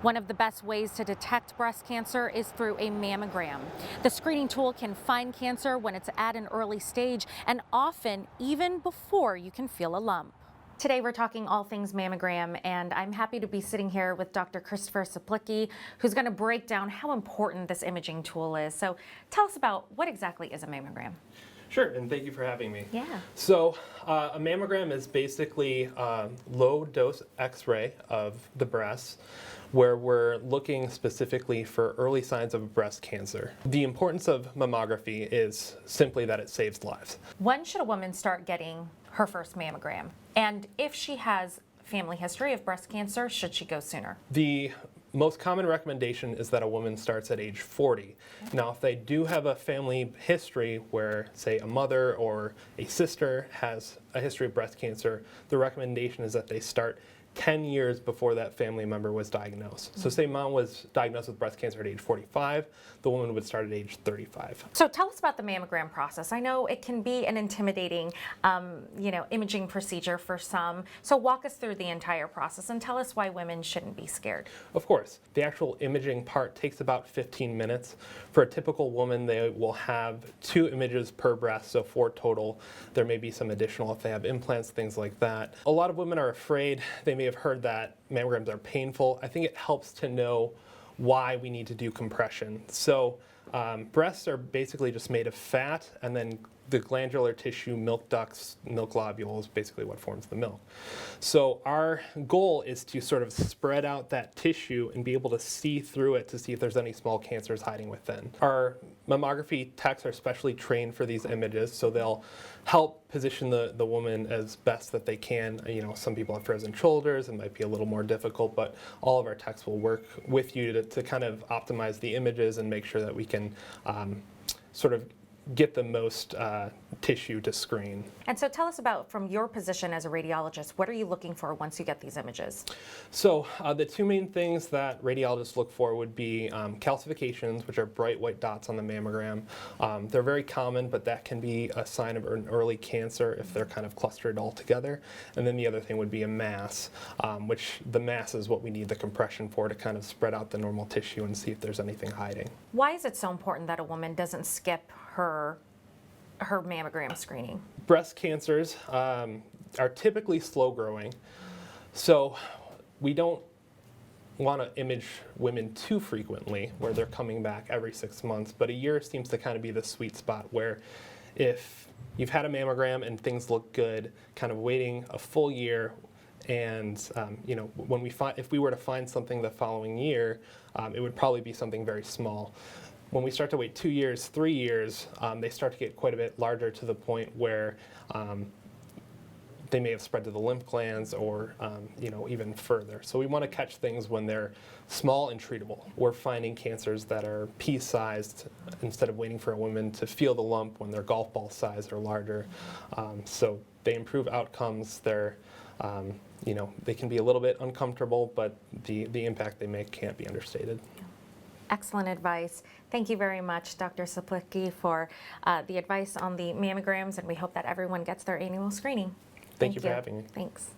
One of the best ways to detect breast cancer is through a mammogram. The screening tool can find cancer when it's at an early stage and often even before you can feel a lump. Today we're talking all things mammogram, and I'm happy to be sitting here with Dr. Christopher Saplicki, who's going to break down how important this imaging tool is. So tell us about what exactly is a mammogram. Sure, and thank you for having me. Yeah. So a mammogram is basically a low-dose X-ray of the breasts where we're looking specifically for early signs of breast cancer. The importance of mammography is simply that it saves lives. When should a woman start getting her first mammogram? And if she has family history of breast cancer, should she go sooner? The most common recommendation is that a woman starts at age 40. Now, if they do have a family history where, say, a mother or a sister has a history of breast cancer, the recommendation is that they start 10 years before that family member was diagnosed. So say mom was diagnosed with breast cancer at age 45, the woman would start at age 35. So tell us about the mammogram process. I know it can be an intimidating, imaging procedure for some. So walk us through the entire process and tell us why women shouldn't be scared. Of course. The actual imaging part takes about 15 minutes. For a typical woman, they will have 2 images per breast, so 4 total. There may be some additional if they have implants, things like that. A lot of women are afraid. They may have heard that mammograms are painful. I think it helps to know why we need to do compression. So breasts are basically just made of fat, and then the glandular tissue, milk ducts, milk globules, basically what forms the milk. So our goal is to sort of spread out that tissue and be able to see through it to see if there's any small cancers hiding within. Our mammography techs are specially trained for these images, so they'll help position the woman as best that they can. You know, some people have frozen shoulders, it might be a little more difficult, but all of our techs will work with you to kind of optimize the images and make sure that we can sort of get the most tissue to screen. And so tell us about, from your position as a radiologist, what are you looking for once you get these images? So the 2 main things that radiologists look for would be calcifications, which are bright white dots on the mammogram. They're very common, but that can be a sign of an early cancer if they're kind of clustered all together. And then the other thing would be a mass, which the mass is what we need the compression for, to kind of spread out the normal tissue and see if there's anything hiding. Why is it so important that a woman doesn't skip her mammogram screening? Breast cancers are typically slow growing, so we don't want to image women too frequently where they're coming back every 6 months, but a year seems to kind of be the sweet spot where if you've had a mammogram and things look good, kind of waiting a full year, and when if we were to find something the following year, it would probably be something very small. When we start to wait 2 years, 3 years, they start to get quite a bit larger to the point where they may have spread to the lymph glands or even further. So we want to catch things when they're small and treatable. We're finding cancers that are pea-sized instead of waiting for a woman to feel the lump when they're golf ball size or larger. So they improve outcomes. They're they can be a little bit uncomfortable, but the impact they make can't be understated. Excellent advice. Thank you very much, Dr. Saplicki, for the advice on the mammograms, and we hope that everyone gets their annual screening. Thank you for having me. Thanks.